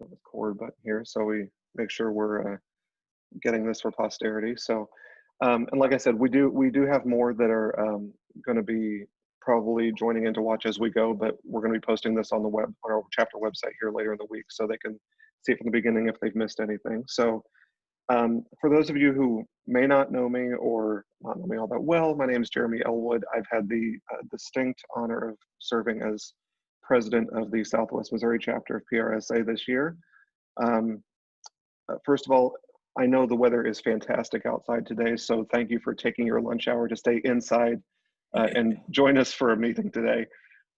this cord button here so we make sure we're getting this for posterity. So, and like I said, we do have more that are going to be probably joining in to watch as we go, but we're going to be posting this on the web on our chapter website here later in the week, so they can see it from the beginning if they've missed anything. So, for those of you who may not know me or not know me all that well, my name is Jeremy Elwood. I've had the distinct honor of serving as president of the Southwest Missouri chapter of PRSA this year. First of all, I know the weather is fantastic outside today, so thank you for taking your lunch hour to stay inside and join us for a meeting today.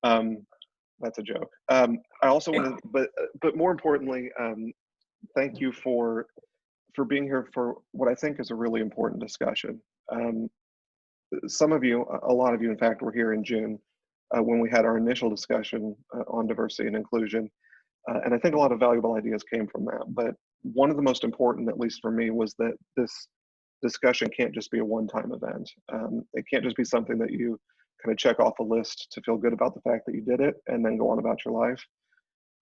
That's a joke. I also want to, but more importantly, thank you for being here for what I think is a really important discussion. Some of you, a lot of you, in fact, were here in June when we had our initial discussion on diversity and inclusion. And I think a lot of valuable ideas came from that. But one of the most important, at least for me, was that this discussion can't just be a one-time event. It can't just be something that you kind of check off a list to feel good about the fact that you did it and then go on about your life.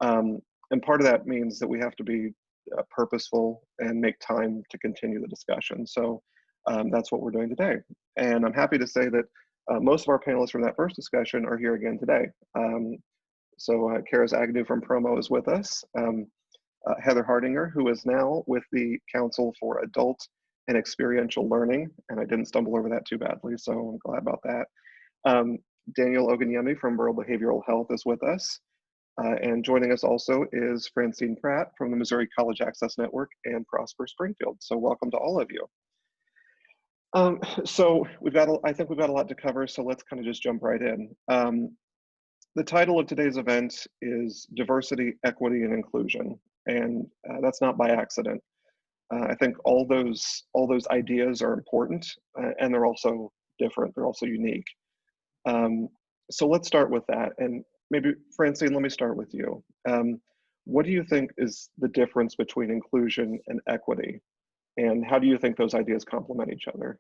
And part of that means that we have to be purposeful and make time to continue the discussion. So that's what we're doing today. And I'm happy to say that most of our panelists from that first discussion are here again today. So Kara Agnew from Promo is with us. Heather Hardinger, who is now with the Council for Adult and Experiential Learning, and I didn't stumble over that too badly, so I'm glad about that. Daniel Oganyemi from Rural Behavioral Health is with us. And joining us also is Francine Pratt from the Missouri College Access Network and Prosper Springfield. So welcome to all of you. So I think we've got a lot to cover, so let's kind of just jump right in. The title of today's event is Diversity, Equity, and Inclusion, and that's not by accident. I think all those ideas are important, and they're also different. They're also unique. So let's start with that. And maybe, Francine, let me start with you. What do you think is the difference between inclusion and equity? And how do you think those ideas complement each other?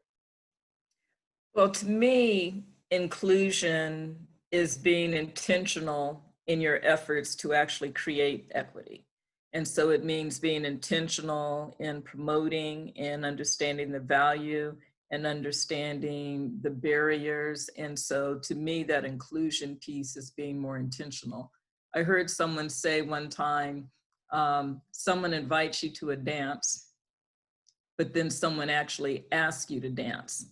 Well, to me, inclusion is being intentional in your efforts to actually create equity. And so it means being intentional in promoting and understanding the value and understanding the barriers. And so to me, that inclusion piece is being more intentional. I heard someone say one time, someone invites you to a dance, but then someone actually asks you to dance.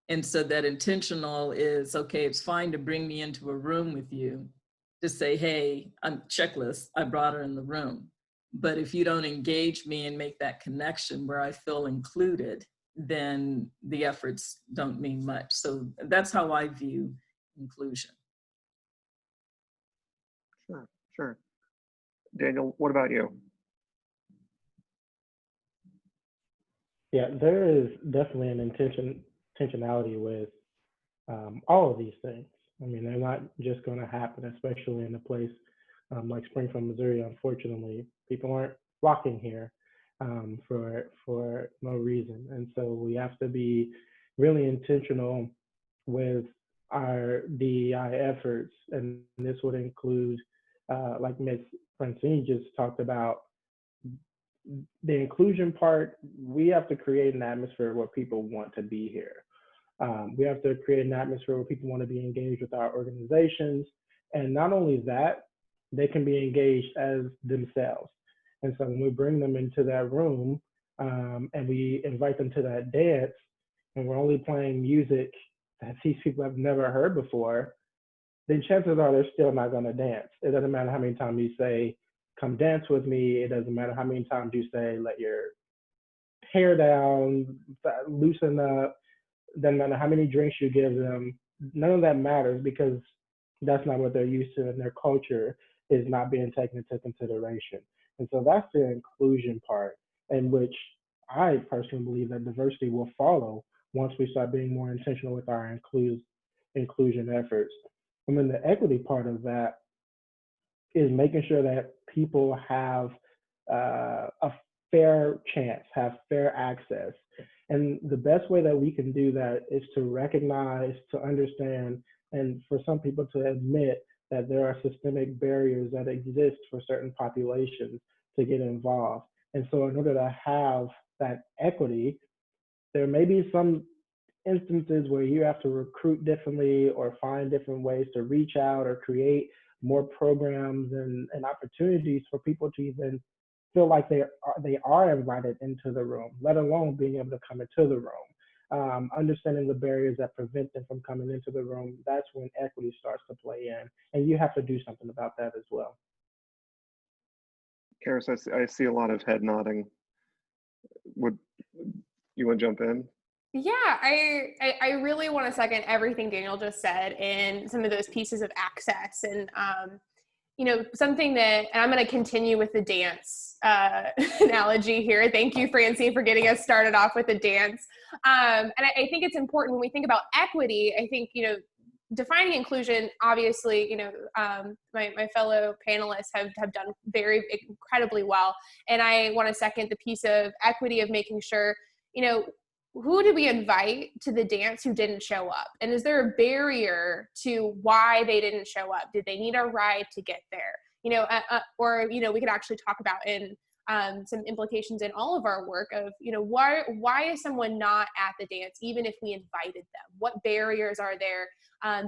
And so that intentional is, okay, it's fine to bring me into a room with you to say, hey, I'm checklist, I brought her in the room. But if you don't engage me and make that connection where I feel included, then the efforts don't mean much. So that's how I view inclusion. Sure. Daniel, what about you? Yeah, there is definitely an intentionality with all of these things. I mean, they're not just going to happen, especially in a place like Springfield, Missouri. Unfortunately, people aren't flocking here for no reason. And so we have to be really intentional with our DEI efforts. And this would include, like Ms. Francine just talked about, the inclusion part. We have to create an atmosphere where people want to be here. We have to create an atmosphere where people want to be engaged with our organizations. And not only that, they can be engaged as themselves. And so when we bring them into that room and we invite them to that dance, and we're only playing music that these people have never heard before, then chances are they're still not going to dance. It doesn't matter how many times you say, come dance with me. It doesn't matter how many times you say, let your hair down, loosen up. Doesn't matter how many drinks you give them. None of that matters, because that's not what they're used to, and their culture is not being taken into consideration. And so that's the inclusion part, in which I personally believe that diversity will follow once we start being more intentional with our inclusion efforts. And then the equity part of that is making sure that people have a fair chance, have fair access. And the best way that we can do that is to recognize, to understand, and for some people to admit that there are systemic barriers that exist for certain populations to get involved. And so in order to have that equity, there may be some instances where you have to recruit differently or find different ways to reach out or create more programs and opportunities for people to even feel like they are invited into the room, let alone being able to come into the room. Understanding the barriers that prevent them from coming into the room, that's when equity starts to play in. And you have to do something about that as well. Karis, I see a lot of head nodding. Would you want to jump in? Yeah, I really want to second everything Daniel just said and some of those pieces of access. And, you know, something that, and I'm going to continue with the dance analogy here. Thank you, Francine, for getting us started off with the dance. And I think it's important when we think about equity, I think, you know, defining inclusion, obviously, you know, my fellow panelists have done very incredibly well. And I want to second the piece of equity of making sure, you know, who did we invite to the dance who didn't show up? And is there a barrier to why they didn't show up? Did they need a ride to get there? You know, or, you know, we could actually talk about in some implications in all of our work of, you know, why is someone not at the dance, even if we invited them? What barriers are there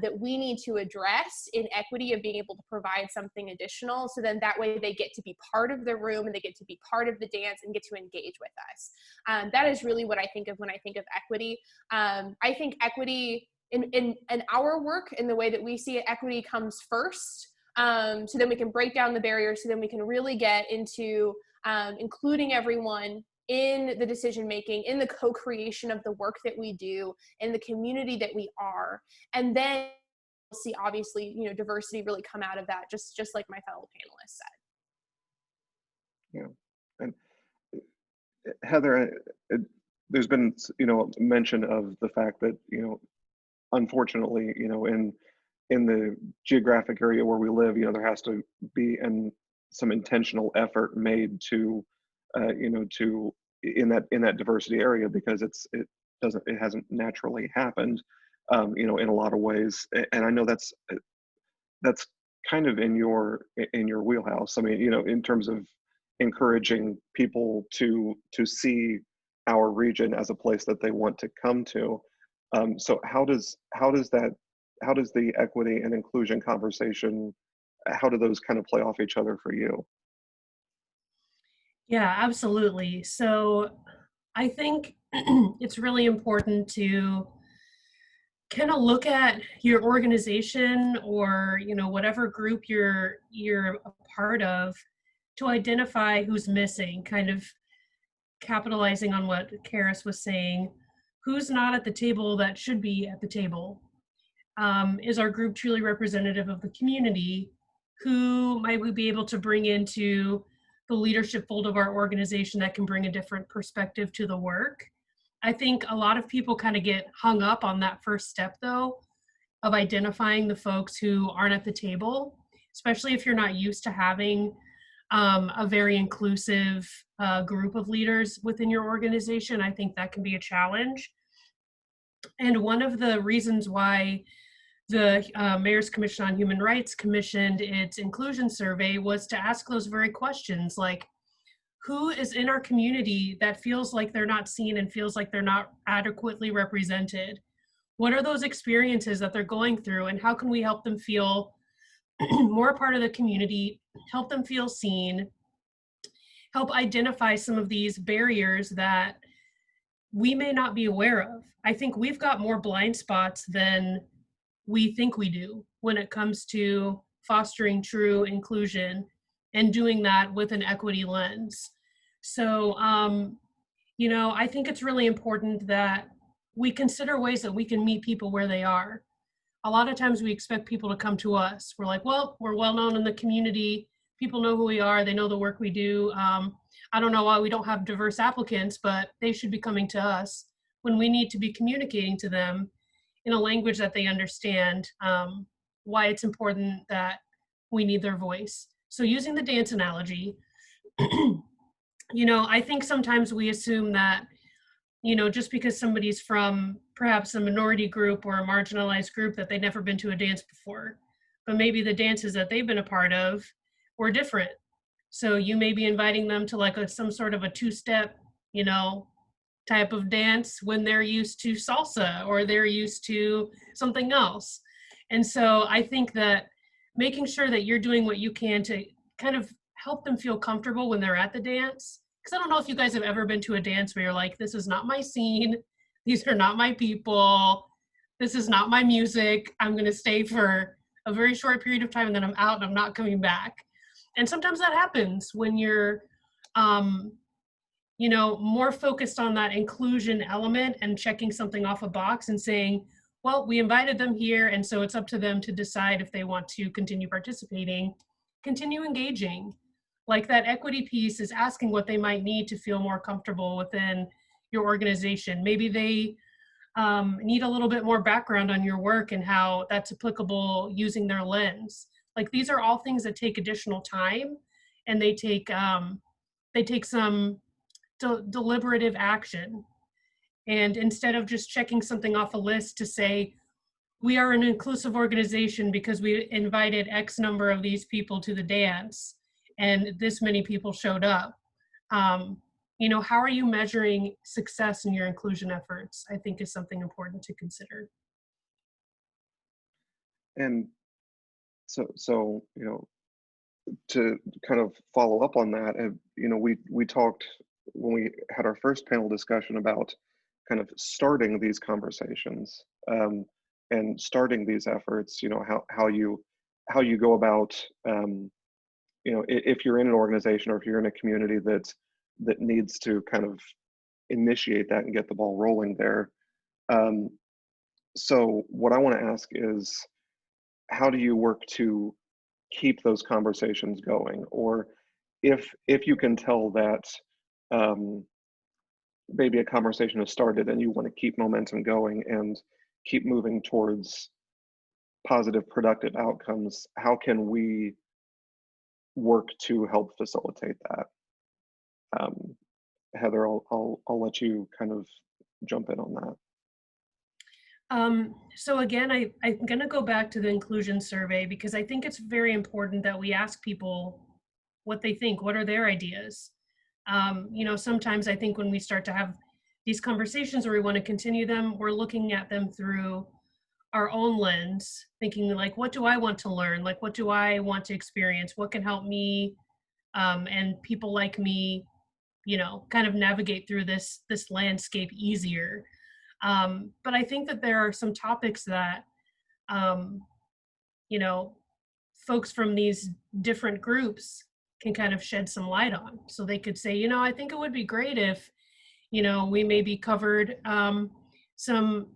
that we need to address in equity of being able to provide something additional, so then that way they get to be part of the room and they get to be part of the dance and get to engage with us. That is really what I think of when I think of equity. I think equity in our work, in the way that we see it, equity comes first. So then we can break down the barriers, so then we can really get into including everyone in the decision making, in the co-creation of the work that we do, in the community that we are. And then we'll see, obviously, you know, diversity really come out of that, just like my fellow panelists said. Yeah. And Heather, there's been, you know, mention of the fact that, you know, unfortunately, you know, in the geographic area where we live, you know, there has to be some intentional effort made to, you know, to in that diversity area, because it hasn't naturally happened, you know, in a lot of ways. And I know that's kind of in your wheelhouse. I mean, you know, in terms of encouraging people to see our region as a place that they want to come to. So how does the equity and inclusion conversation, how do those kind of play off each other for you? Yeah, absolutely. So I think it's really important to kind of look at your organization, or, you know, whatever group you're a part of, to identify who's missing, kind of capitalizing on what Karis was saying. Who's not at the table that should be at the table? Is our group truly representative of the community? Who might we be able to bring into the leadership fold of our organization that can bring a different perspective to the work? I think a lot of people kind of get hung up on that first step, though, of identifying the folks who aren't at the table, especially if you're not used to having a very inclusive group of leaders within your organization. I think that can be a challenge. And one of the reasons why the Mayor's Commission on Human Rights commissioned its inclusion survey was to ask those very questions, like, who is in our community that feels like they're not seen and feels like they're not adequately represented? What are those experiences that they're going through, and how can we help them feel more a part of the community, help them feel seen, help identify some of these barriers that we may not be aware of? I think we've got more blind spots than we think we do when it comes to fostering true inclusion and doing that with an equity lens. So, you know, I think it's really important that we consider ways that we can meet people where they are. A lot of times we expect people to come to us. We're like, well, we're well known in the community. People know who we are. They know the work we do. I don't know why we don't have diverse applicants, but they should be coming to us, when we need to be communicating to them in a language that they understand, why it's important that we need their voice. So using the dance analogy, you know, I think sometimes we assume that, you know, just because somebody's from perhaps a minority group or a marginalized group, that they've never been to a dance before. but maybe the dances that they've been a part of were different. So you may be inviting them to like some sort of a two-step, you know, type of dance when they're used to salsa or they're used to something else. And so I think that making sure that you're doing what you can to kind of help them feel comfortable when they're at the dance. Because I don't know if you guys have ever been to a dance where you're like, this is not my scene. These are not my people. This is not my music. I'm going to stay for a very short period of time and then I'm out and I'm not coming back. And sometimes that happens when you're, you know, more focused on that inclusion element and checking something off a box and saying, well, we invited them here, and so it's up to them to decide if they want to continue participating, continue engaging. Like that equity piece is asking what they might need to feel more comfortable within your organization. Maybe they need a little bit more background on your work and how that's applicable using their lens. Like these are all things that take additional time, and they take some deliberative action. And instead of just checking something off a list to say, we are an inclusive organization because we invited X number of these people to the dance and this many people showed up. You know, how are you measuring success in your inclusion efforts? I think is something important to consider. And so you know, to kind of follow up on that, you know, we talked when we had our first panel discussion about kind of starting these conversations and starting these efforts. You know, how you go about you know, if you're in an organization or if you're in a community that needs to kind of initiate that and get the ball rolling there. So what I want to ask is, how do you work to keep those conversations going? Or if you can tell that maybe a conversation has started and you want to keep momentum going and keep moving towards positive, productive outcomes, how can we work to help facilitate that? Heather, I'll let you kind of jump in on that. So again, I'm going to go back to the inclusion survey because I think it's very important that we ask people what they think, what are their ideas. You know, sometimes I think when we start to have these conversations or we want to continue them, we're looking at them through our own lens, thinking like, what do I want to learn? Like, what do I want to experience? What can help me and people like me, you know, kind of navigate through this landscape easier. But I think that there are some topics that, you know, folks from these different groups can kind of shed some light on. So they could say, you know, I think it would be great if, you know, we maybe covered some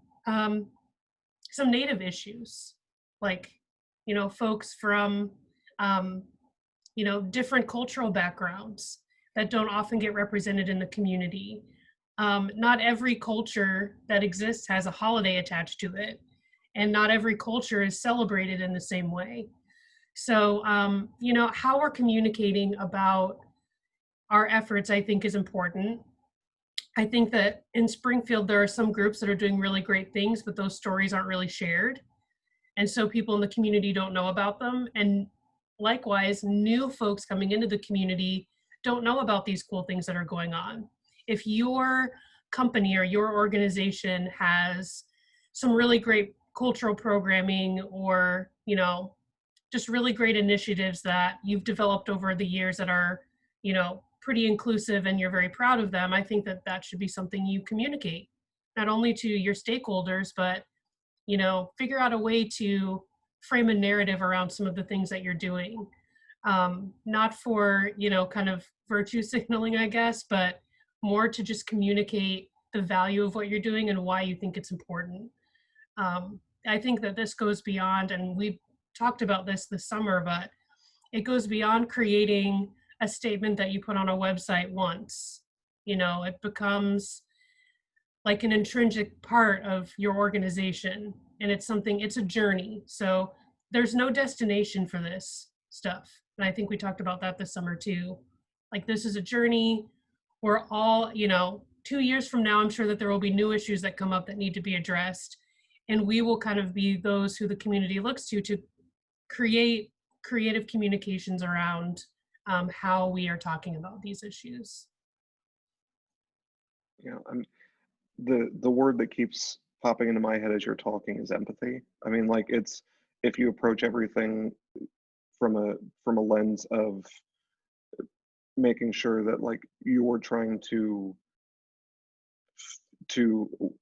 Native issues, like, you know, folks from, you know, different cultural backgrounds that don't often get represented in the community. Not every culture that exists has a holiday attached to it, and not every culture is celebrated in the same way. So, you know, how we're communicating about our efforts, I think, is important. I think that in Springfield, there are some groups that are doing really great things, but those stories aren't really shared. And so people in the community don't know about them. And likewise, new folks coming into the community don't know about these cool things that are going on. If your company or your organization has some really great cultural programming or, you know, just really great initiatives that you've developed over the years that are, you know, pretty inclusive and you're very proud of them, I think that that should be something you communicate, not only to your stakeholders, but, you know, figure out a way to frame a narrative around some of the things that you're doing. Not for, you know, kind of virtue signaling, I guess, but more to just communicate the value of what you're doing and why you think it's important. I think that this goes beyond, and we've talked about this summer, but it goes beyond creating a statement that you put on a website once. You know, it becomes like an intrinsic part of your organization, and it's something, it's a journey. So there's no destination for this stuff. And I think we talked about that this summer too. Like, this is a journey. We're all, you know, 2 years from now, I'm sure that there will be new issues that come up that need to be addressed. And we will kind of be those who the community looks to create creative communications around how we are talking about these issues. Yeah, the word that keeps popping into my head as you're talking is empathy. I mean, like, it's, if you approach everything from a lens of making sure that, like, you're trying to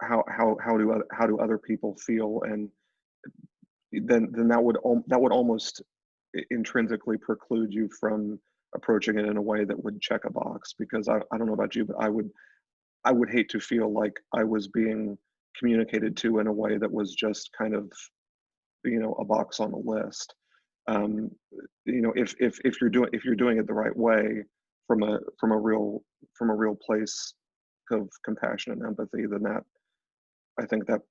how do other people feel, and then that would almost intrinsically preclude you from approaching it in a way that would check a box, because I don't know about you, but I would hate to feel like I was being communicated to in a way that was just kind of, a box on a list. Um, if you're doing it the right way, from a real place of compassion and empathy, then that, I think that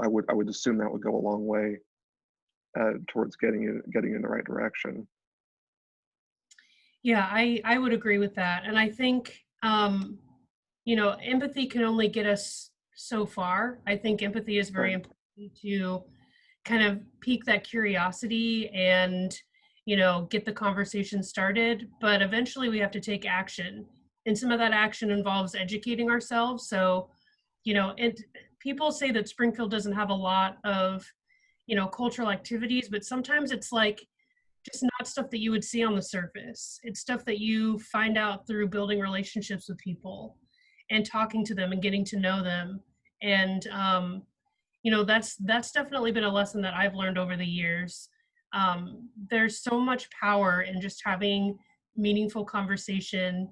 I would assume that would go a long way towards getting you in the right direction. Yeah, I would agree with that. And I think, empathy can only get us so far. I think empathy is very Right. important to kind of pique that curiosity and, get the conversation started. But eventually we have to take action. And some of that action involves educating ourselves. So, and people say that Springfield doesn't have a lot of, cultural activities, but sometimes it's like just not stuff that you would see on the surface. It's stuff that you find out through building relationships with people and talking to them and getting to know them. And that's definitely been a lesson that I've learned over the years. There's so much power in just having meaningful conversation,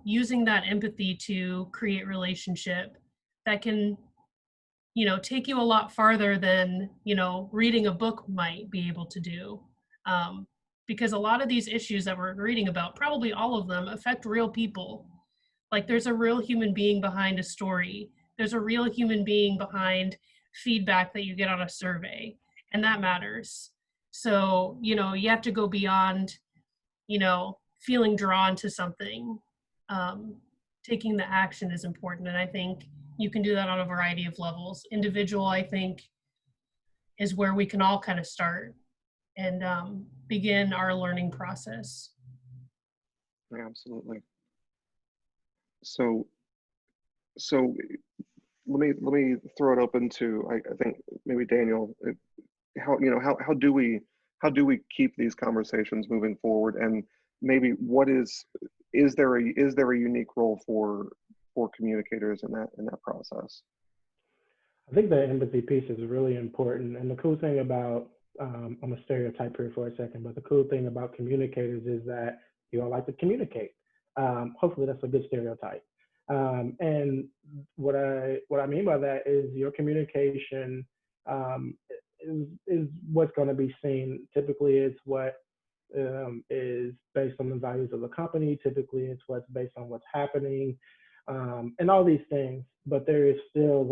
using that empathy to create relationship that can take you a lot farther than reading a book might be able to do, because a lot of these issues that we're reading about, probably all of them, affect real people. Like, there's a real human being behind a story, there's a real human being behind feedback that you get on a survey, and that matters. So you have to go beyond feeling drawn to something. Taking the action is important, and I think you can do that on a variety of levels. Individual, I think, is where we can all kind of start and begin our learning process. Yeah, absolutely. So let me throw it open to, I think maybe Daniel. How do we keep these conversations moving forward, and maybe is there a unique role for communicators in that process? I think the empathy piece is really important. And the cool thing about, I'm a stereotype here for a second, but the cool thing about communicators is that you all like to communicate. Hopefully that's a good stereotype. And what I mean by that is your communication is what's going to be seen. Typically, it's what is based on the values of the company. Typically, it's what's based on what's happening, and all these things. But there's still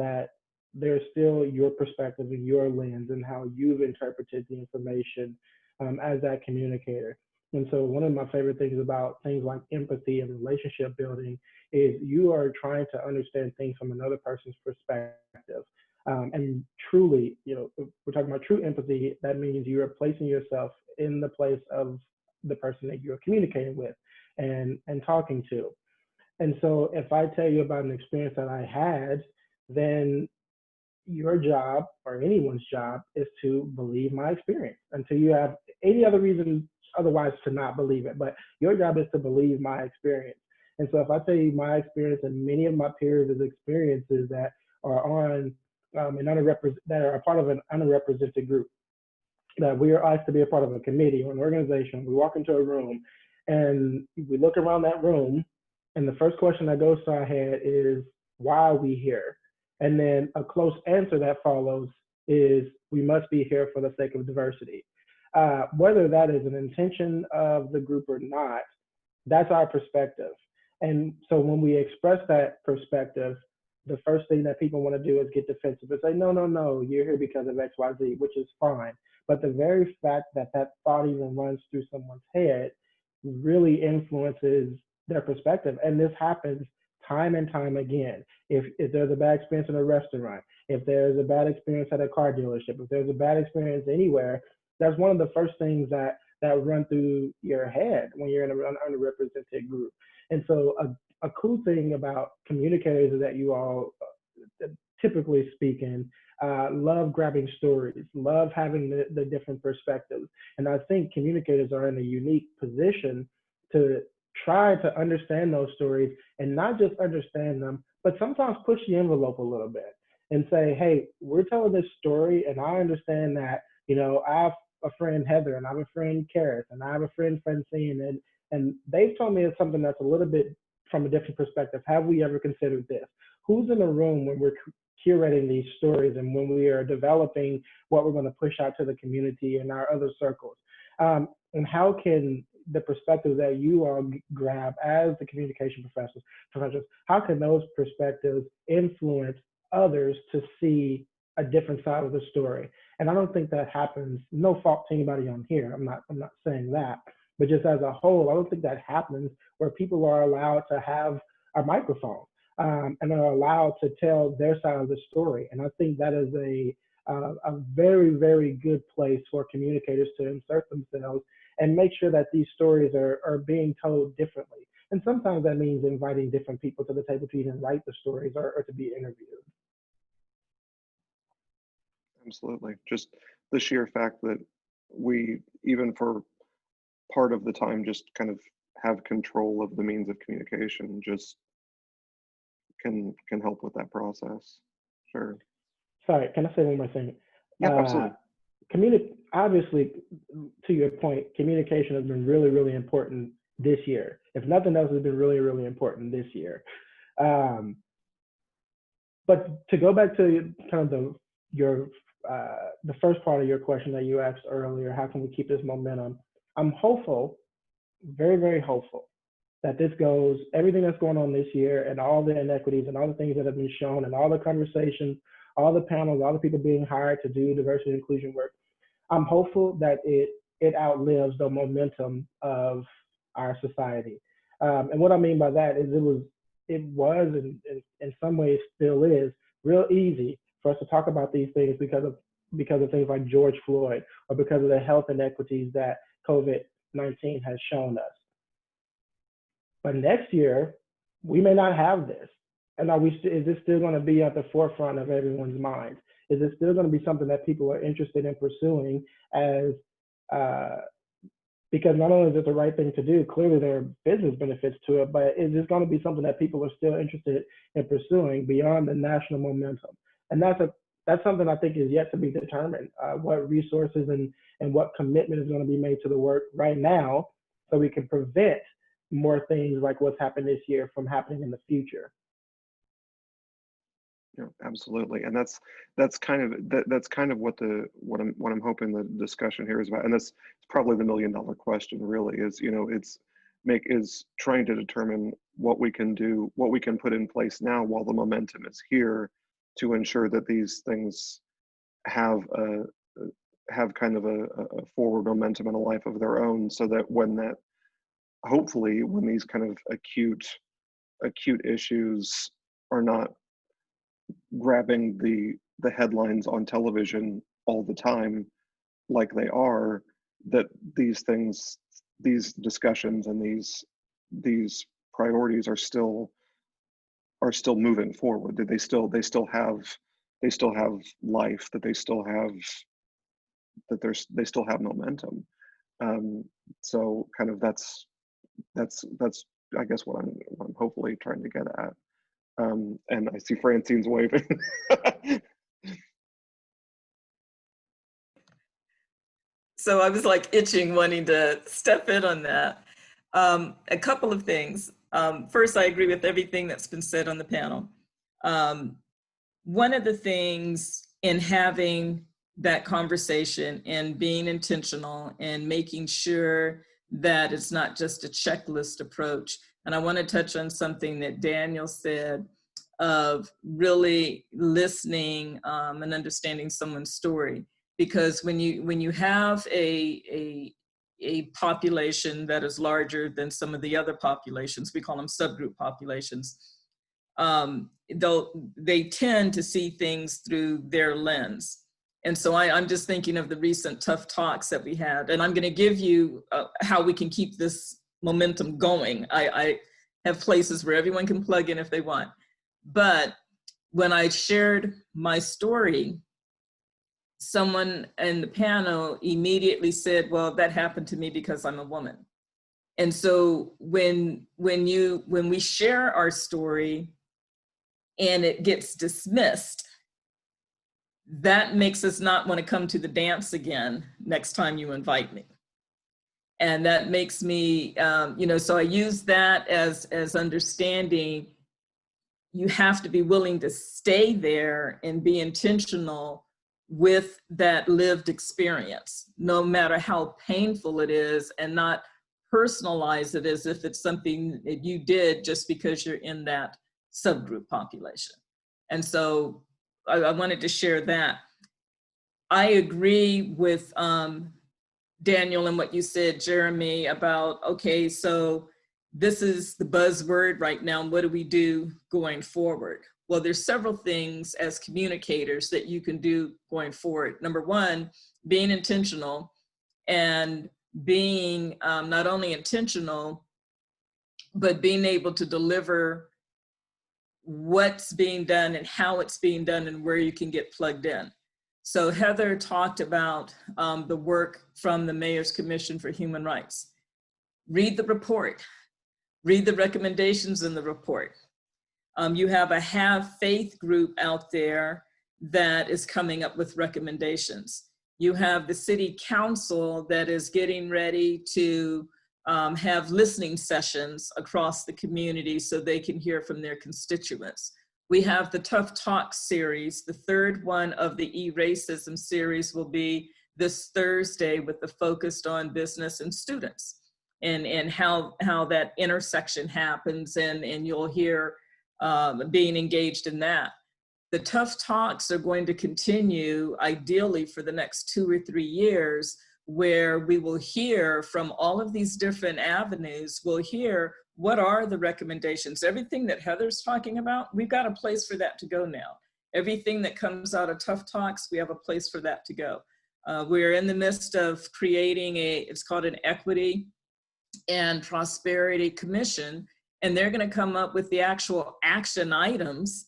your perspective and your lens and how you've interpreted the information as that communicator. And so one of my favorite things about things like empathy and relationship building is you are trying to understand things from another person's perspective. And truly, if we're talking about true empathy, that means you are placing yourself in the place of the person that you're communicating with and talking to. And so if I tell you about an experience that I had, then your job or anyone's job is to believe my experience until you have any other reason otherwise to not believe it. But your job is to believe my experience. And so if I tell you my experience and many of my peers' experiences that are on that are a part of an underrepresented group, that we are asked to be a part of a committee or an organization, we walk into a room and we look around that room, and the first question that goes to our head is, why are we here? And then a close answer that follows is, we must be here for the sake of diversity. Whether that is an intention of the group or not, that's our perspective. And so when we express that perspective, the first thing that people want to do is get defensive and say, no, you're here because of X, Y, Z, which is fine. But the very fact that that thought even runs through someone's head really influences their perspective. And this happens time and time again. If there's a bad experience in a restaurant, if there's a bad experience at a car dealership, if there's a bad experience anywhere, that's one of the first things that run through your head when you're in an underrepresented group. And so a cool thing about communicators is that you all, typically speaking, love grabbing stories, love having the different perspectives. And I think communicators are in a unique position to try to understand those stories, and not just understand them, but sometimes push the envelope a little bit and say, hey, we're telling this story, and I understand that, I have a friend Heather, and I have a friend Karis, and I have a friend Francine, and they've told me it's something that's a little bit from a different perspective. Have we ever considered this? Who's in the room when we're curating these stories and when we are developing what we're going to push out to the community and our other circles? And how can the perspectives that you all grab as the communication professionals, how can those perspectives influence others to see a different side of the story? And I don't think that happens, no fault to anybody on here, I'm not saying that, but just as a whole, I don't think that happens where people are allowed to have a microphone and are allowed to tell their side of the story. And I think that is a very, very good place for communicators to insert themselves and make sure that these stories are being told differently. And sometimes that means inviting different people to the table to even write the stories or to be interviewed. Absolutely. Just the sheer fact that we, even for part of the time, just kind of have control of the means of communication just can help with that process. Sure. Sorry, can I say one more thing? Yeah, absolutely. Obviously, to your point, communication has been really, really important this year. If nothing else, has been really, really important this year. But to go back to kind of the first part of your question that you asked earlier, how can we keep this momentum? I'm hopeful, very, very hopeful, that this goes, everything that's going on this year and all the inequities and all the things that have been shown and all the conversations, all the panels, all the people being hired to do diversity and inclusion work, I'm hopeful that it outlives the momentum of our society. And what I mean by that is it was and in some ways still is real easy for us to talk about these things because of things like George Floyd or because of the health inequities that COVID-19 has shown us. But next year, we may not have this. And is this still going to be at the forefront of everyone's mind? Is it still going to be something that people are interested in pursuing because not only is it the right thing to do, clearly there are business benefits to it, but is this going to be something that people are still interested in pursuing beyond the national momentum? And that's something I think is yet to be determined, what resources and what commitment is going to be made to the work right now so we can prevent more things like what's happened this year from happening in the future. Yeah, absolutely, and that's kind of what I'm hoping the discussion here is about, and that's probably the $1 million question. Really, is is trying to determine what we can do, what we can put in place now while the momentum is here, to ensure that these things have kind of a forward momentum and a life of their own, so that hopefully when these kind of acute issues are not grabbing the headlines on television all the time like they are, that these discussions and these priorities are still moving forward, that they still have life, that they still have momentum. So kind of that's I guess what I'm hopefully trying to get at. And I see Francine's waving. So I was like itching, wanting to step in on that. A couple of things. First, I agree with everything that's been said on the panel. One of the things in having that conversation and being intentional and making sure that it's not just a checklist approach. And I want to touch on something that Daniel said of really listening and understanding someone's story. Because when you have a population that is larger than some of the other populations, we call them subgroup populations, they tend to see things through their lens. And so I'm just thinking of the recent tough talks that we had, and I'm going to give you how we can keep this momentum going. I have places where everyone can plug in if they want. But when I shared my story, someone in the panel immediately said, well, that happened to me because I'm a woman. And so when we share our story and it gets dismissed, that makes us not want to come to the dance again next time you invite me. And that makes me, so I use that as understanding you have to be willing to stay there and be intentional with that lived experience, no matter how painful it is, and not personalize it as if it's something that you did just because you're in that subgroup population. And so I wanted to share that. I agree with Daniel and what you said, Jeremy, about, okay, so this is the buzzword right now. What do we do going forward? Well, there's several things as communicators that you can do going forward. Number one, being intentional, and being not only intentional, but being able to deliver what's being done and how it's being done and where you can get plugged in. So Heather talked about the work from the Mayor's Commission for Human Rights. Read the report, read the recommendations in the report. You have a Have Faith group out there that is coming up with recommendations. You have the City Council that is getting ready to have listening sessions across the community so they can hear from their constituents. We have the Tough Talk series. The third one of the E-Racism series will be this Thursday with the focus on business and students and how that intersection happens, and you'll hear being engaged in that. The Tough Talks are going to continue ideally for the next 2 or 3 years, where we will hear from all of these different avenues. We'll hear what are the recommendations. Everything that Heather's talking about, we've got a place for that to go now. Everything that comes out of Tough Talks, we have a place for that to go. We're in the midst of creating it's called an Equity and Prosperity Commission, and they're going to come up with the actual action items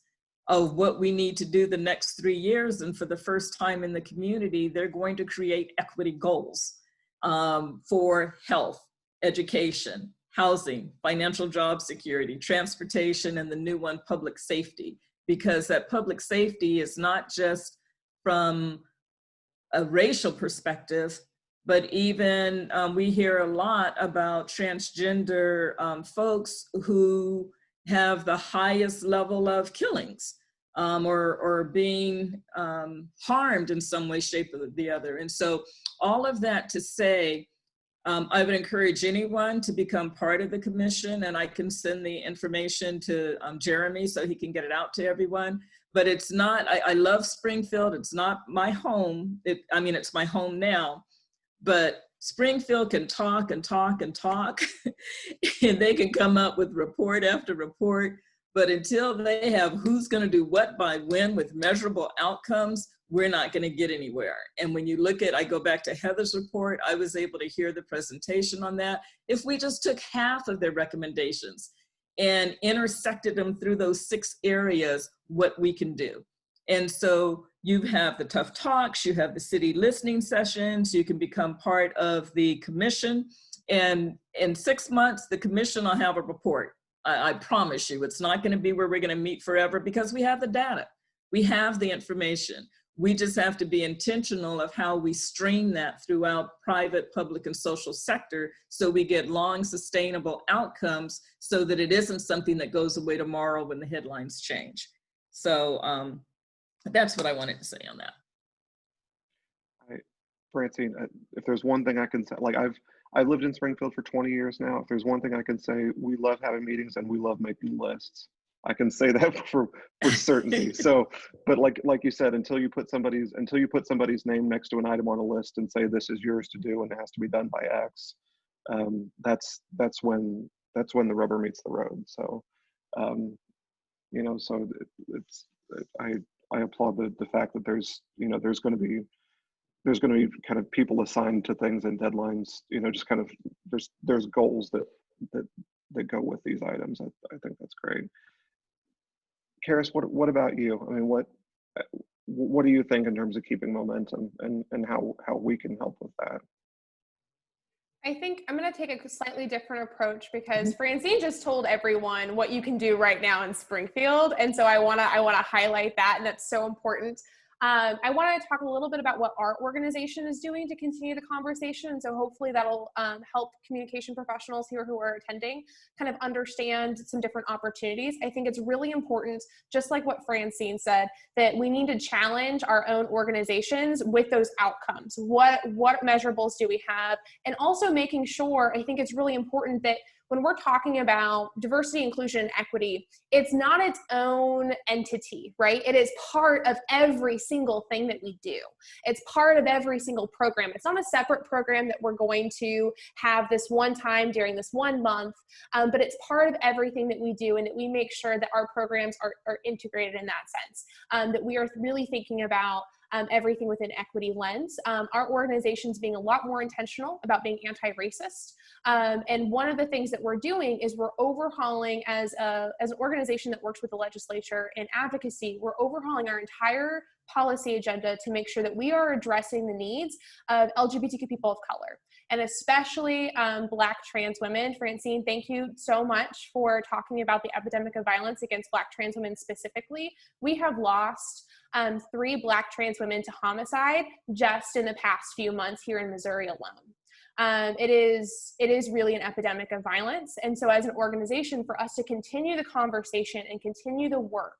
of what we need to do the next 3 years. And for the first time in the community, they're going to create equity goals for health, education, housing, financial job security, transportation, and the new one, public safety. Because that public safety is not just from a racial perspective, but even we hear a lot about transgender folks who have the highest level of killings or being harmed in some way, shape, or the other. And so all of that to say, I would encourage anyone to become part of the commission, and I can send the information to Jeremy so he can get it out to everyone. But it's not, I love Springfield. It's not my home. It's my home now, but Springfield can talk and talk and talk, and they can come up with report after report. But until they have who's going to do what by when with measurable outcomes, we're not going to get anywhere. And when you look at, I go back to Heather's report, I was able to hear the presentation on that. If we just took half of their recommendations and intersected them through those 6 areas, what we can do. And so you have the Tough Talks, you have the city listening sessions, you can become part of the commission. And in 6 months, the commission will have a report. I promise you, it's not going to be where we're going to meet forever, because we have the data, we have the information. We just have to be intentional of how we stream that throughout private, public, and social sector, so we get long, sustainable outcomes, so that it isn't something that goes away tomorrow when the headlines change. So that's what I wanted to say on that. Francine, if there's one thing I can say, like I've lived in Springfield for 20 years now. If there's one thing I can say, we love having meetings and we love making lists. I can say that for certainty. So, but like you said, until you put somebody's name next to an item on a list and say this is yours to do and it has to be done by X, that's when the rubber meets the road. So, so I applaud the fact that there's, there's going to be kind of people assigned to things and deadlines, just kind of there's goals that go with these items. I think that's great. Karis, what about you? I mean, what do you think in terms of keeping momentum and how we can help with that? I think I'm going to take a slightly different approach because Francine just told everyone what you can do right now in Springfield. And so I want to highlight that. And that's so important. I want to talk a little bit about what our organization is doing to continue the conversation. And so hopefully that'll help communication professionals here who are attending kind of understand some different opportunities. I think it's really important, just like what Francine said, that we need to challenge our own organizations with those outcomes. What measurables do we have? And also making sure, I think it's really important that when we're talking about diversity, inclusion, and equity, it's not its own entity, right? It is part of every single thing that we do. It's part of every single program. It's not a separate program that we're going to have this one time during this 1 month, but it's part of everything that we do, and that we make sure that our programs are integrated in that sense, that we are really thinking about everything with an equity lens. Our organization's being a lot more intentional about being anti-racist. And one of the things that we're doing is we're overhauling, as an organization that works with the legislature in advocacy, we're overhauling our entire policy agenda to make sure that we are addressing the needs of LGBTQ people of color, and especially Black trans women. Francine, thank you so much for talking about the epidemic of violence against Black trans women specifically. We have lost 3 Black trans women to homicide just in the past few months here in Missouri alone. It is really an epidemic of violence. And so as an organization, for us to continue the conversation and continue the work,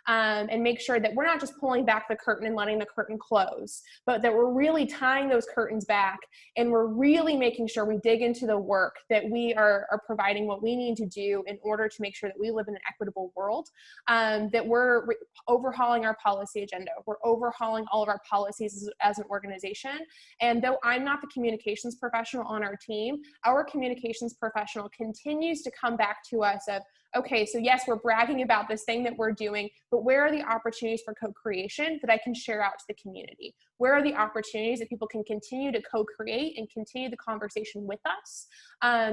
and make sure that we're not just pulling back the curtain and letting the curtain close, but that we're really tying those curtains back, and we're really making sure we dig into the work, that we are providing what we need to do in order to make sure that we live in an equitable world, that we're overhauling our policy agenda. We're overhauling all of our policies as an organization. And though I'm not the communications professional on our team, our communications professional continues to come back to us of, okay, so yes, we're bragging about this thing that we're doing, but where are the opportunities for co-creation that I can share out to the community? Where are the opportunities that people can continue to co-create and continue the conversation with us,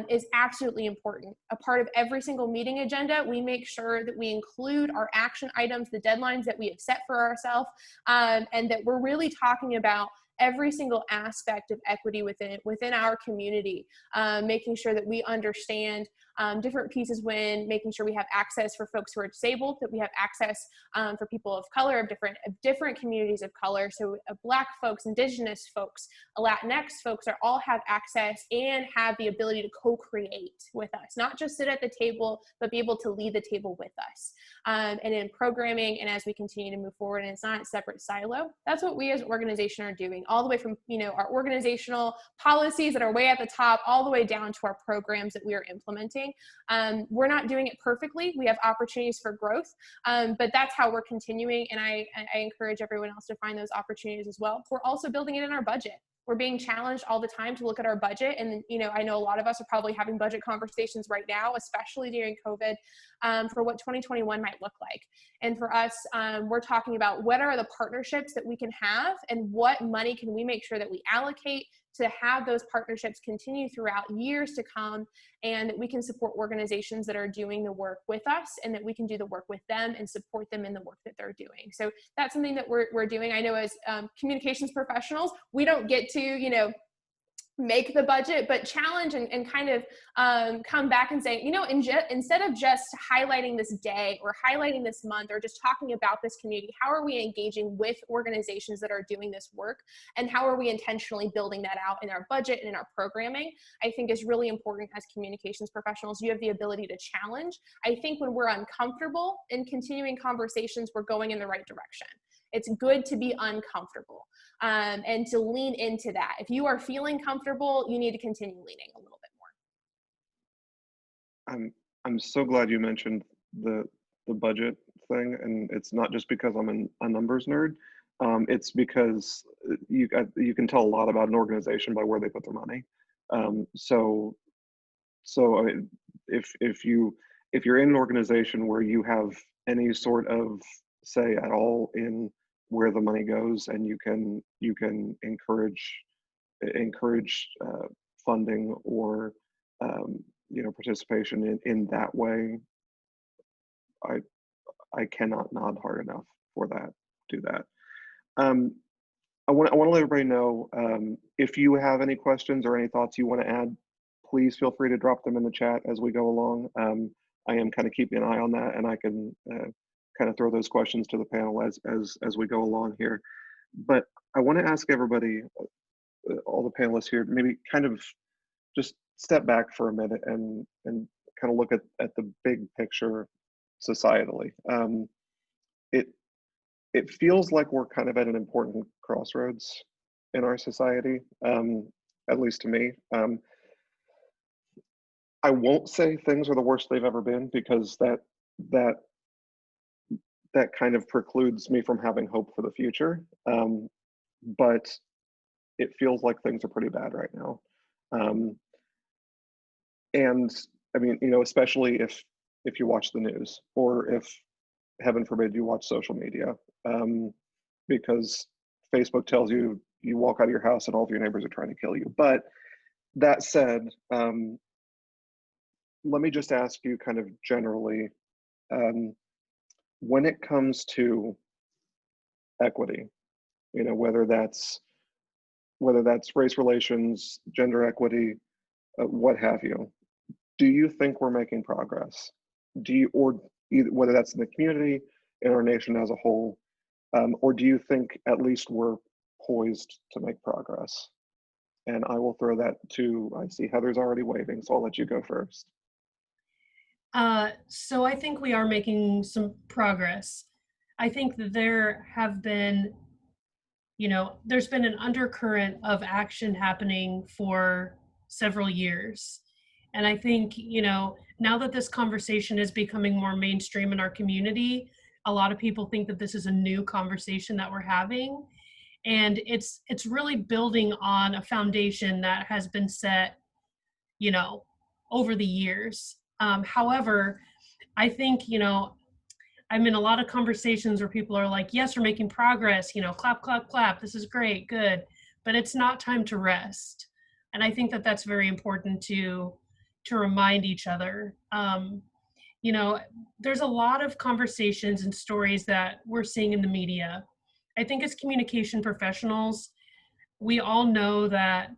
is absolutely important. A part of every single meeting agenda, we make sure that we include our action items, the deadlines that we have set for ourselves, and that we're really talking about every single aspect of equity within our community, making sure that we understand different pieces when making sure we have access for folks who are disabled, that we have access for people of color, of different communities of color. So Black folks, Indigenous folks, Latinx folks all have access and have the ability to co-create with us, not just sit at the table, but be able to lead the table with us. And in programming, and as we continue to move forward, and it's not a separate silo, that's what we as an organization are doing, all the way from, our organizational policies that are way at the top, all the way down to our programs that we are implementing. We're not doing it perfectly. We have opportunities for growth, but that's how we're continuing. And I encourage everyone else to find those opportunities as well. We're also building it in our budget. We're being challenged all the time to look at our budget. And, I know a lot of us are probably having budget conversations right now, especially during COVID, for what 2021 might look like. And for us, we're talking about what are the partnerships that we can have, and what money can we make sure that we allocate to have those partnerships continue throughout years to come, and that we can support organizations that are doing the work with us, and that we can do the work with them and support them in the work that they're doing. So that's something that we're doing. I know as communications professionals, we don't get to, make the budget, but challenge and kind of come back and say, instead of just highlighting this day or highlighting this month or just talking about this community, how are we engaging with organizations that are doing this work, and how are we intentionally building that out in our budget and in our programming? I think is really important as communications professionals. You have the ability to challenge. I think when we're uncomfortable in continuing conversations, we're going in the right direction. It's good to be uncomfortable, and to lean into that. If you are feeling comfortable, you need to continue leaning a little bit more. I'm so glad you mentioned the budget thing, and it's not just because I'm a numbers nerd. It's because you can tell a lot about an organization by where they put their money. So I mean, if you're in an organization where you have any sort of say at all in where the money goes, and you can encourage funding or participation in that way. I cannot nod hard enough for that. Do that. I want to let everybody know, if you have any questions or any thoughts you want to add, please feel free to drop them in the chat as we go along. I am kind of keeping an eye on that, and I can kind of throw those questions to the panel as we go along here. But I want to ask everybody, all the panelists here, maybe kind of just step back for a minute and kind of look at the big picture societally. It feels like we're kind of at an important crossroads in our society, at least to me. I won't say things are the worst they've ever been, because that kind of precludes me from having hope for the future. But it feels like things are pretty bad right now. And I mean, especially if you watch the news, or if, heaven forbid, you watch social media, because Facebook tells you walk out of your house and all of your neighbors are trying to kill you. But that said, let me just ask you kind of generally, when it comes to equity, whether that's race relations, gender equity, what have you, do you think we're making progress? Whether that's in the community, in our nation as a whole, or do you think at least we're poised to make progress? And I will throw that to, I see Heather's already waving, so I'll let you go first. So I think we are making some progress. I think that there have been, there's been an undercurrent of action happening for several years. And I think, now that this conversation is becoming more mainstream in our community, a lot of people think that this is a new conversation that we're having. And it's really building on a foundation that has been set, over the years. However, I think, I'm in a lot of conversations where people are like, yes, we're making progress, clap, clap, clap. This is great, good. But it's not time to rest. And I think that that's very important to remind each other. There's a lot of conversations and stories that we're seeing in the media. I think as communication professionals, we all know that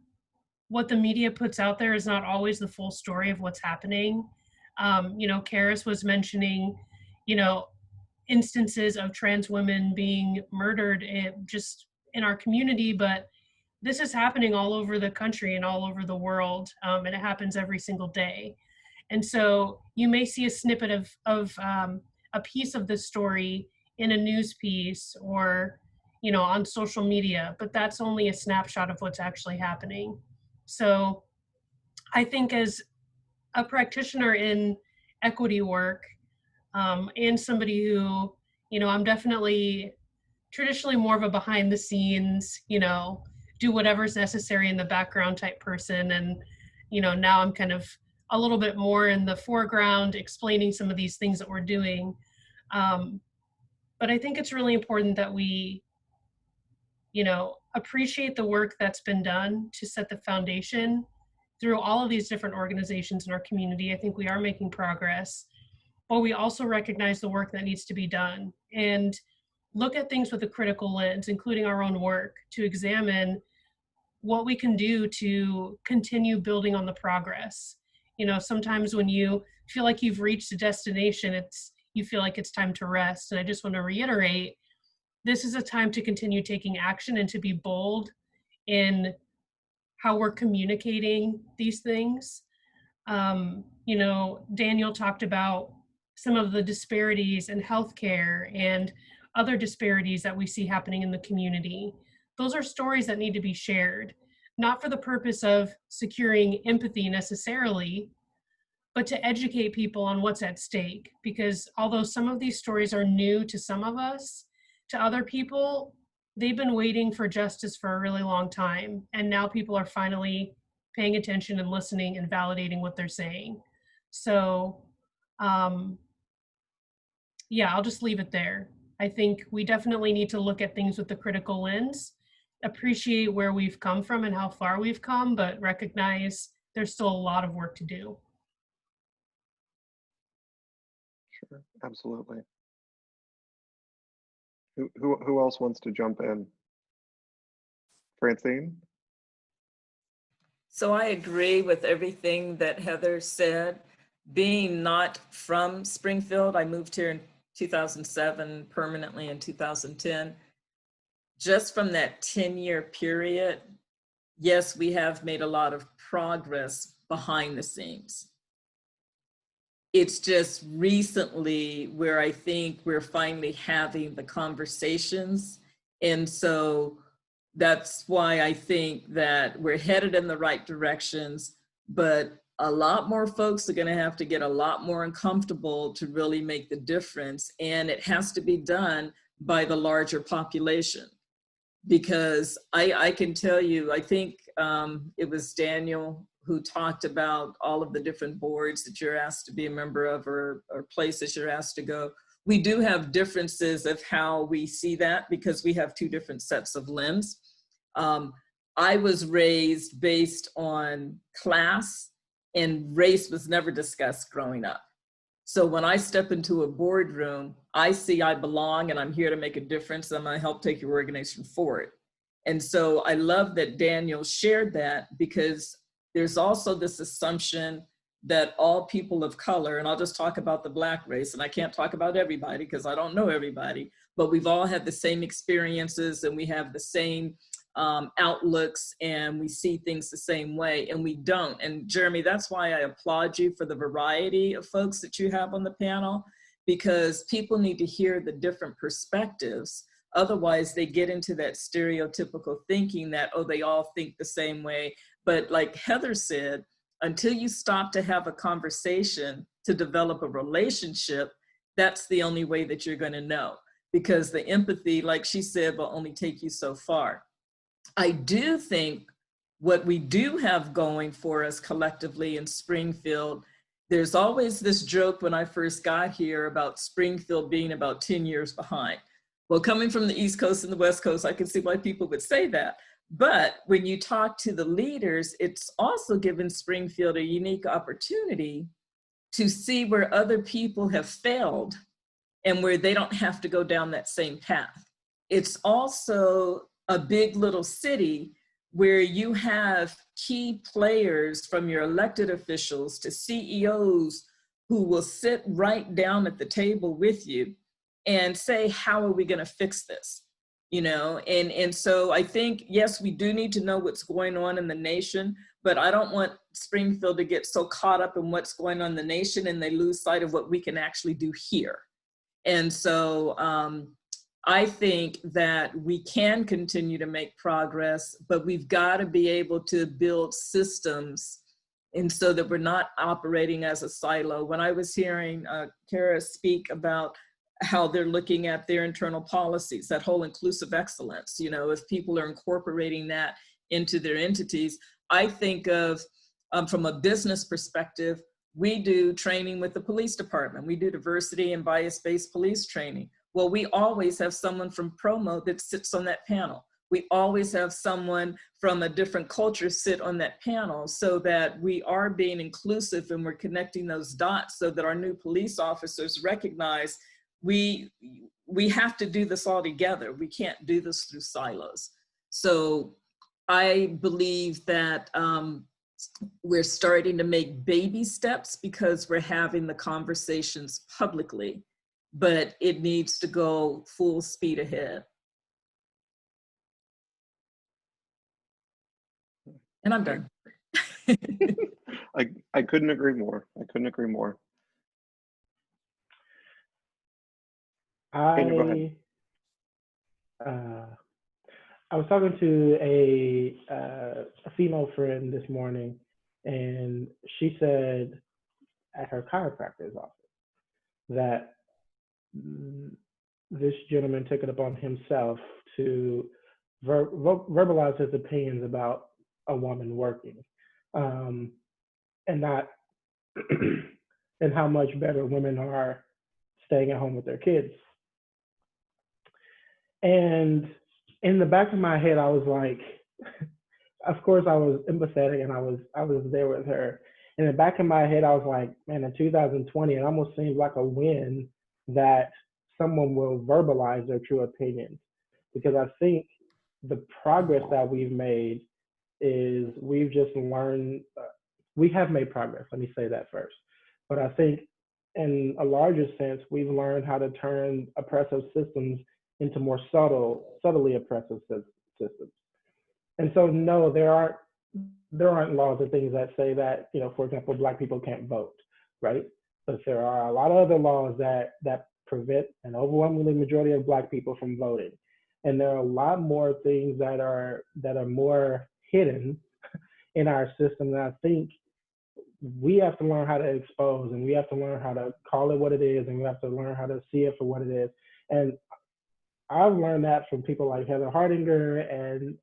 what the media puts out there is not always the full story of what's happening. Karis was mentioning, instances of trans women being murdered just in our community, but this is happening all over the country and all over the world, and it happens every single day. And so you may see a snippet of a piece of this story in a news piece or, on social media, but that's only a snapshot of what's actually happening. So I think as a practitioner in equity work, and somebody who, I'm definitely traditionally more of a behind the scenes, do whatever's necessary in the background type person. And, now I'm kind of a little bit more in the foreground explaining some of these things that we're doing. But I think it's really important that we, appreciate the work that's been done to set the foundation through all of these different organizations in our community. I think we are making progress, but we also recognize the work that needs to be done and look at things with a critical lens, including our own work, to examine what we can do to continue building on the progress. Sometimes when you feel like you've reached a destination, you feel like it's time to rest. And I just want to reiterate, this is a time to continue taking action and to be bold in how we're communicating these things. Daniel talked about some of the disparities in healthcare and other disparities that we see happening in the community. Those are stories that need to be shared, not for the purpose of securing empathy necessarily, but to educate people on what's at stake. Because although some of these stories are new to some of us, to other people, they've been waiting for justice for a really long time. And now people are finally paying attention and listening and validating what they're saying. So, yeah, I'll just leave it there. I think we definitely need to look at things with the critical lens, appreciate where we've come from and how far we've come, but recognize there's still a lot of work to do. Sure, absolutely. Who else wants to jump in? Francine? So I agree with everything that Heather said. Being not from Springfield, I moved here in 2007, permanently in 2010. Just from that 10-year period, yes, we have made a lot of progress behind the scenes. It's just recently where I think we're finally having the conversations. And so that's why I think that we're headed in the right directions, but a lot more folks are going to have to get a lot more uncomfortable to really make the difference. And it has to be done by the larger population. Because I can tell you, I think it was Daniel who talked about all of the different boards that you're asked to be a member of, or places you're asked to go. We do have differences of how we see that because we have two different sets of lens. I was raised based on class, and race was never discussed growing up. So when I step into a boardroom, I see I belong and I'm here to make a difference. I'm going to help take your organization forward. And so I love that Daniel shared that, because there's also this assumption that all people of color, and I'll just talk about the Black race, and I can't talk about everybody because I don't know everybody, but we've all had the same experiences and we have the same outlooks and we see things the same way, and we don't. And Jeremy, that's why I applaud you for the variety of folks that you have on the panel, because people need to hear the different perspectives. Otherwise they get into that stereotypical thinking that, oh, they all think the same way. But like Heather said, until you stop to have a conversation to develop a relationship, that's the only way that you're going to know, because the empathy, like she said, will only take you so far. I do think what we do have going for us collectively in Springfield, there's always this joke when I first got here about Springfield being about 10 years behind. Well, coming from the East Coast and the West Coast, I can see why people would say that. But when you talk to the leaders, it's also given Springfield a unique opportunity to see where other people have failed and where they don't have to go down that same path. It's also a big little city where you have key players, from your elected officials to CEOs, who will sit right down at the table with you and say, how are we going to fix this? You know, and so I think, yes, we do need to know what's going on in the nation, but I don't want Springfield to get so caught up in what's going on in the nation and they lose sight of what we can actually do here. And so I think that we can continue to make progress, but we've got to be able to build systems, and so that we're not operating as a silo. When I was hearing Kara speak about how they're looking at their internal policies, that whole inclusive excellence, you know, if people are incorporating that into their entities, I think of, from a business perspective, we do training with the police department. We do diversity and bias-based police training. Well, we always have someone from promo that sits on that panel. We always have someone from a different culture sit on that panel, so that we are being inclusive and we're connecting those dots so that our new police officers recognize we have to do this all together. We can't do this through silos. So I believe that we're starting to make baby steps because we're having the conversations publicly, but it needs to go full speed ahead. And I'm done. I couldn't agree more. I couldn't agree more. Daniel, go ahead. I was talking to a female friend this morning, and she said at her chiropractor's office that this gentleman took it upon himself to verbalize his opinions about a woman working, and not and how much better women are staying at home with their kids. And in the back of my head, I was like, of course, I was empathetic and I was there with her. In the back of my head, I was like, man, in 2020, it almost seems like a win that someone will verbalize their true opinions, because I think the progress that we've made is we've just learned, we have made progress, let me say that first. But I think in a larger sense, we've learned how to turn oppressive systems into more subtly oppressive systems. And so, no, there aren't laws or things that say that, for example, Black people can't vote, right? But there are a lot of other laws that prevent an overwhelmingly majority of Black people from voting. And there are a lot more things that are more hidden in our system that I think we have to learn how to expose, and we have to learn how to call it what it is, and we have to learn how to see it for what it is. And I've learned that from people like Heather Hardinger and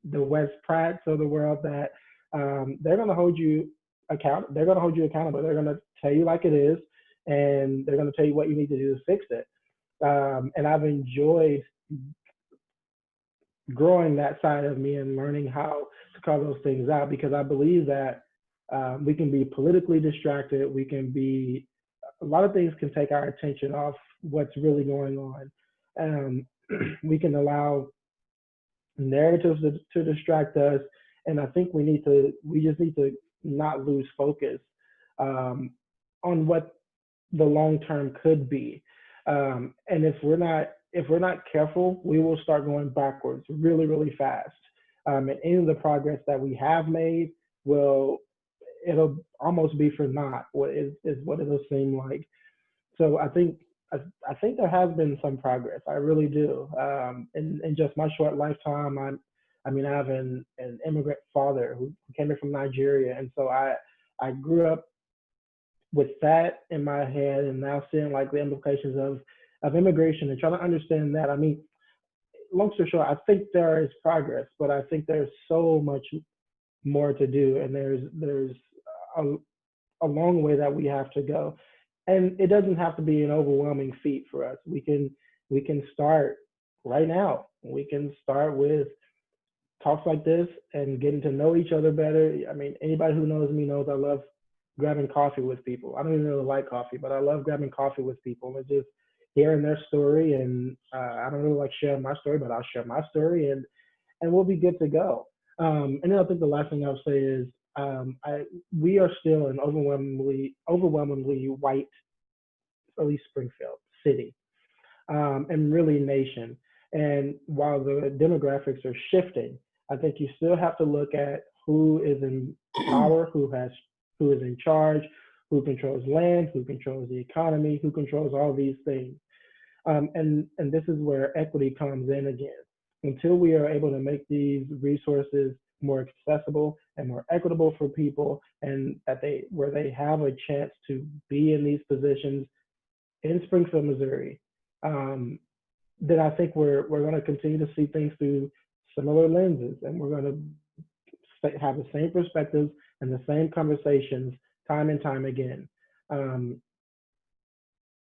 the Wes Pratts of the world, that they're going to hold you accountable. They're going to hold you accountable. They're going to tell you like it is, and they're going to tell you what you need to do to fix it. And I've enjoyed growing that side of me and learning how to call those things out, because I believe that we can be politically distracted. A lot of things can take our attention off what's really going on. We can allow narratives to distract us, and I think we just need to not lose focus on what the long term could be. And if we're not careful, we will start going backwards really, really fast. And any of the progress that we have made it'll almost be for naught. Is what it'll seem like. So I think there has been some progress. I really do. In just my short lifetime, I have an immigrant father who came here from Nigeria, and so I grew up with that in my head, and now seeing like the implications of immigration and trying to understand that. I mean, long story short, I think there is progress, but I think there's so much more to do, and there's a long way that we have to go. And it doesn't have to be an overwhelming feat for us. We can start right now. We can start with talks like this and getting to know each other better. I mean, anybody who knows me knows I love grabbing coffee with people. I don't even really like coffee, but I love grabbing coffee with people and just hearing their story. And I don't really like sharing my story, but I'll share my story, and we'll be good to go. And then I think the last thing I'll say is we are still an overwhelmingly white, at least Springfield city, and really nation. And while the demographics are shifting, I think you still have to look at who is in power, who is in charge, who controls land, who controls the economy, who controls all these things. And this is where equity comes in again. Until we are able to make these resources more accessible and more equitable for people, and where they have a chance to be in these positions in Springfield, Missouri, then I think we're going to continue to see things through similar lenses, and we're going to have the same perspectives and the same conversations time and time again. And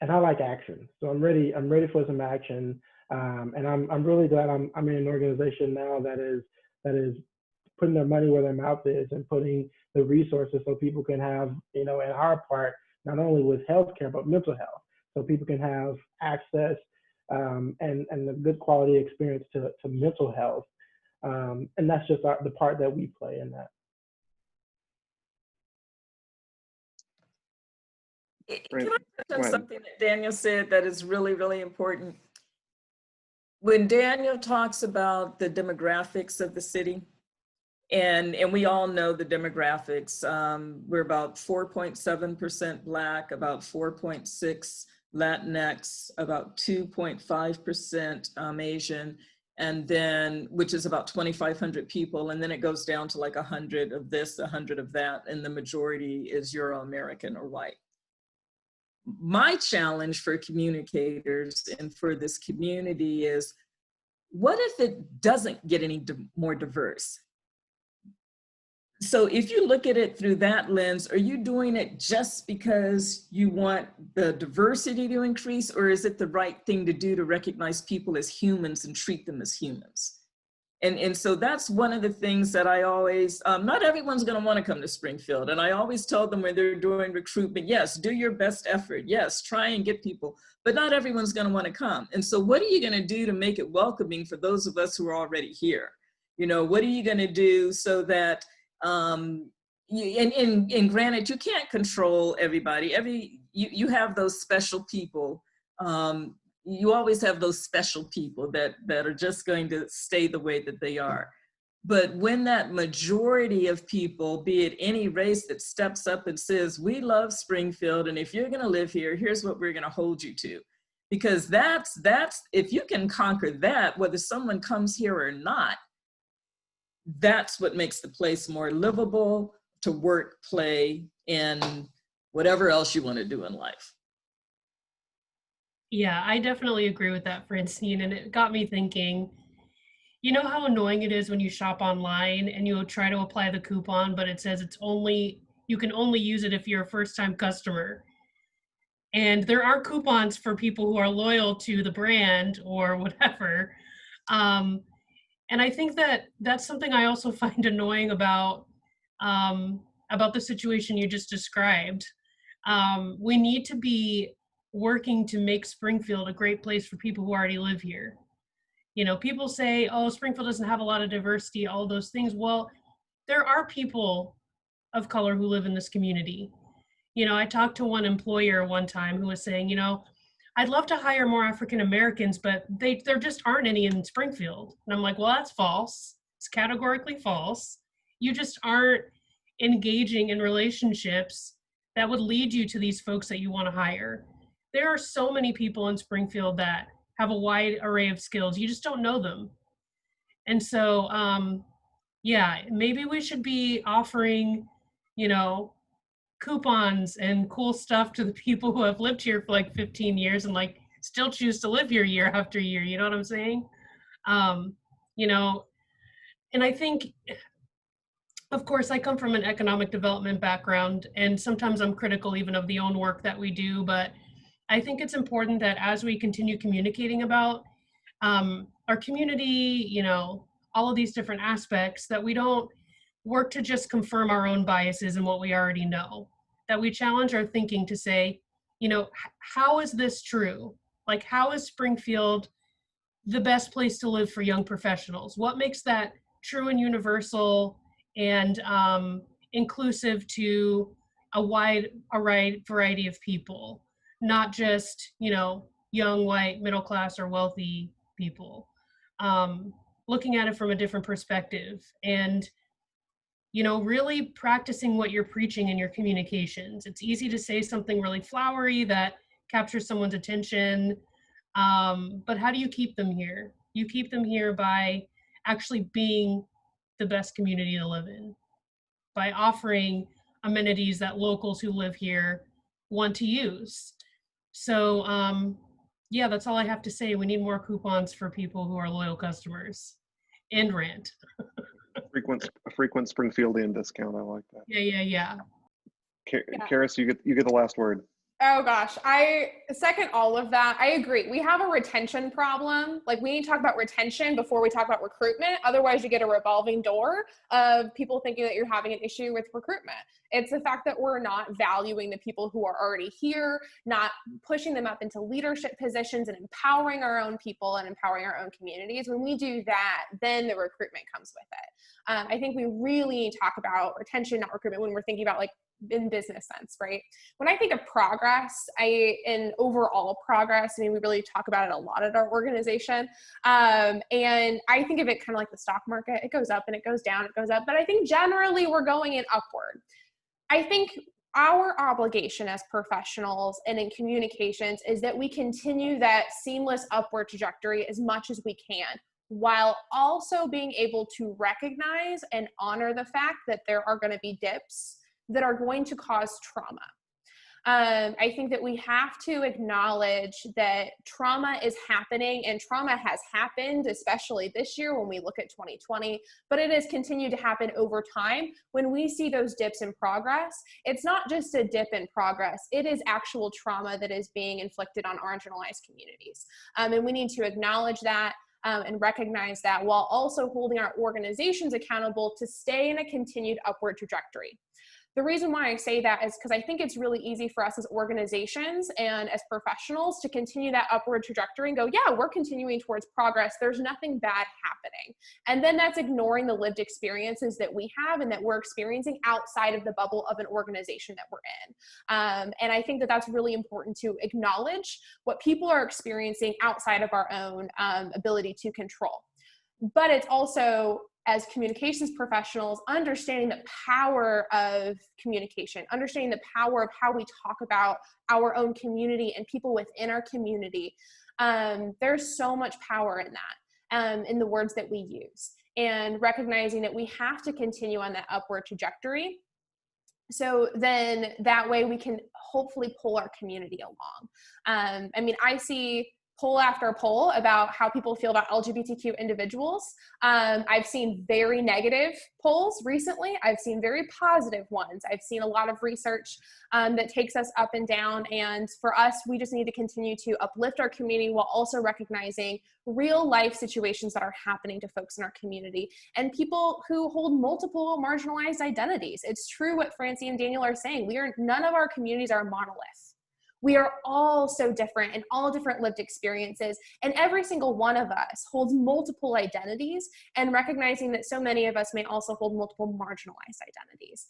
I like action, so I'm ready for some action. And I'm really glad I'm in an organization now that is putting their money where their mouth is, and putting the resources so people can have, in our part, not only with healthcare, but mental health, so people can have access and a good quality experience to mental health. And that's just the part that we play in that. Can I touch on something that Daniel said that is really, really important? When Daniel talks about the demographics of the city, and we all know the demographics, we're about 4.7% Black, about 4.6% Latinx, about 2.5% Asian, and then, which is about 2,500 people, and then it goes down to like 100 of this, 100 of that, and the majority is Euro-American or white. My challenge for communicators and for this community is, what if it doesn't get any more diverse? So if you look at it through that lens, are you doing it just because you want the diversity to increase, or is it the right thing to do to recognize people as humans and treat them as humans? And so that's one of the things that I always, not everyone's going to want to come to Springfield. And I always tell them when they're doing recruitment, yes, do your best effort. Yes, try and get people, but not everyone's going to want to come. And so what are you going to do to make it welcoming for those of us who are already here? You know, what are you going to do so that, and granted, you can't control everybody. You have those special people. You always have those special people that are just going to stay the way that they are. But when that majority of people, be it any race, that steps up and says, we love Springfield, and if you're going to live here, here's what we're going to hold you to. Because that's if you can conquer that, whether someone comes here or not, that's what makes the place more livable to work, play, and whatever else you want to do in life. Yeah, I definitely agree with that, Francine. And it got me thinking, you know how annoying it is when you shop online and you try to apply the coupon, but it says you can only use it if you're a first-time customer. And there are coupons for people who are loyal to the brand or whatever. And I think that that's something I also find annoying about the situation you just described. We need to be working to make Springfield a great place for people who already live here. You know, people say, oh, Springfield doesn't have a lot of diversity, all those things. Well, there are people of color who live in this community. You know, I talked to one employer one time who was saying, you know, I'd love to hire more African Americans, but there just aren't any in Springfield. And I'm like, well, that's false. It's categorically false. You just aren't engaging in relationships that would lead you to these folks that you want to hire. There are so many people in Springfield that have a wide array of skills. You just don't know them. And so, yeah, maybe we should be offering, you know, coupons and cool stuff to the people who have lived here for like 15 years and like still choose to live here year after year. You know what I'm saying? You know, and I think, of course, I come from an economic development background, and sometimes I'm critical even of the own work that we do, but I think it's important that as we continue communicating about our community, you know, all of these different aspects, that we don't work to just confirm our own biases and what we already know, that we challenge our thinking to say, you know, how is this true? Like, how is Springfield the best place to live for young professionals? What makes that true and universal and inclusive to a wide variety of people, not just, you know, young, white, middle class, or wealthy people. Looking at it from a different perspective and, you know, really practicing what you're preaching in your communications. It's easy to say something really flowery that captures someone's attention, but how do you keep them here? You keep them here by actually being the best community to live in, by offering amenities that locals who live here want to use. So yeah, that's all I have to say. We need more coupons for people who are loyal customers. End rant. A frequent Springfieldian discount. I like that. Yeah. Karis, you get the last word. Oh gosh, I second all of that. I agree. We have a retention problem. Like, we need to talk about retention before we talk about recruitment. Otherwise, you get a revolving door of people thinking that you're having an issue with recruitment. It's the fact that we're not valuing the people who are already here, not pushing them up into leadership positions and empowering our own people and empowering our own communities. When we do that, then the recruitment comes with it. I think we really need to talk about retention, not recruitment, when we're thinking about, like, in business sense, right? When I think of progress, in overall progress, I mean, we really talk about it a lot at our organization. And I think of it kind of like the stock market. It goes up and it goes down, it goes up. But I think generally we're going in upward. I think our obligation as professionals and in communications is that we continue that seamless upward trajectory as much as we can, while also being able to recognize and honor the fact that there are going to be dips that are going to cause trauma. I think that we have to acknowledge that trauma is happening, and trauma has happened, especially this year when we look at 2020, but it has continued to happen over time. When we see those dips in progress, it's not just a dip in progress, it is actual trauma that is being inflicted on marginalized communities. And we need to acknowledge that and recognize that, while also holding our organizations accountable to stay in a continued upward trajectory. The reason why I say that is because I think it's really easy for us as organizations and as professionals to continue that upward trajectory and go, yeah, we're continuing towards progress. There's nothing bad happening. And then that's ignoring the lived experiences that we have and that we're experiencing outside of the bubble of an organization that we're in. And I think that that's really important to acknowledge what people are experiencing outside of our own ability to control. But it's also, as communications professionals, understanding the power of communication, understanding the power of how we talk about our own community and people within our community. There's so much power in that, in the words that we use, and recognizing that we have to continue on that upward trajectory. So then that way we can hopefully pull our community along. I mean, I see poll after poll about how people feel about LGBTQ individuals. I've seen very negative polls recently. I've seen very positive ones. I've seen a lot of research that takes us up and down. And for us, we just need to continue to uplift our community while also recognizing real life situations that are happening to folks in our community and people who hold multiple marginalized identities. It's true what Francie and Daniel are saying. None of our communities are a monolith. We are all so different and all different lived experiences, and every single one of us holds multiple identities, and recognizing that so many of us may also hold multiple marginalized identities.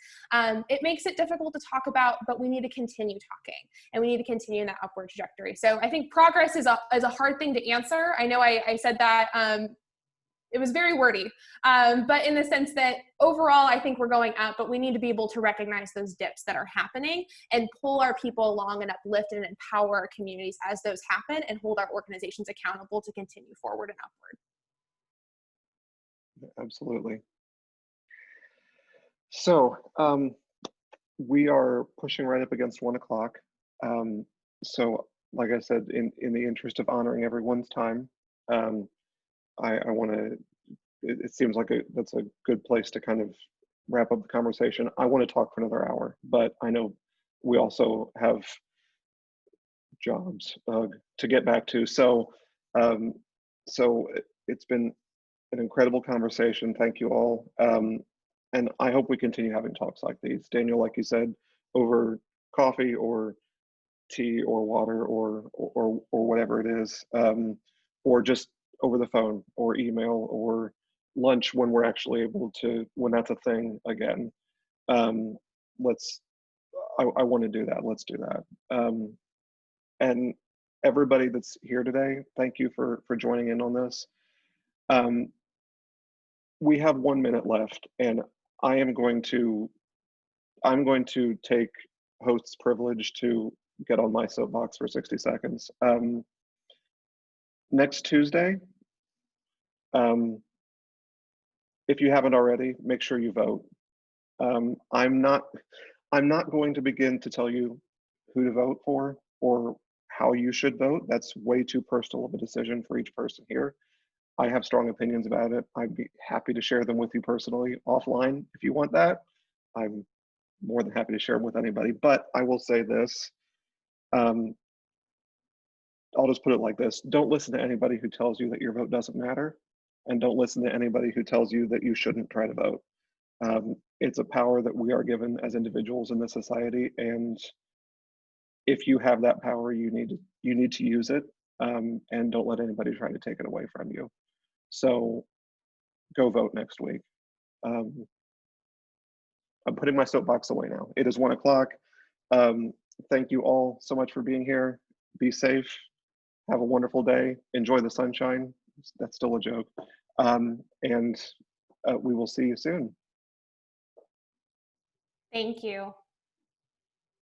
It makes it difficult to talk about, but we need to continue talking, and we need to continue in that upward trajectory. So I think progress is a hard thing to answer. I know I said that, it was very wordy, but in the sense that overall, I think we're going up, but we need to be able to recognize those dips that are happening and pull our people along and uplift and empower our communities as those happen, and hold our organizations accountable to continue forward and upward. Absolutely. So we are pushing right up against 1 o'clock. So like I said, in the interest of honoring everyone's time, I want to, it seems like that's a good place to kind of wrap up the conversation. I want to talk for another hour, but I know we also have jobs to get back to. So, so it's been an incredible conversation. Thank you all. And I hope we continue having talks like these. Daniel, like you said, over coffee or tea or water or whatever it is, or just over the phone or email or lunch when we're actually able to, when that's a thing again. I want to do that. Let's do that. And everybody that's here today, thank you for joining in on this. We have 1 minute left, and I'm going to take host's privilege to get on my soapbox for 60 seconds. Next Tuesday, if you haven't already, make sure you vote. I'm not going to begin to tell you who to vote for or how you should vote. That's way too personal of a decision for each person here. I have strong opinions about it. I'd be happy to share them with you personally offline if you want that. I'm more than happy to share them with anybody, but I will say this. I'll just put it like this. Don't listen to anybody who tells you that your vote doesn't matter, and don't listen to anybody who tells you that you shouldn't try to vote. It's a power that we are given as individuals in this society, and if you have that power, you need to use it, and don't let anybody try to take it away from you. So go vote next week. I'm putting my soapbox away now. It is 1 o'clock. Thank you all so much for being here. Be safe. Have a wonderful day. Enjoy the sunshine. That's still a joke. And we will see you soon. Thank you.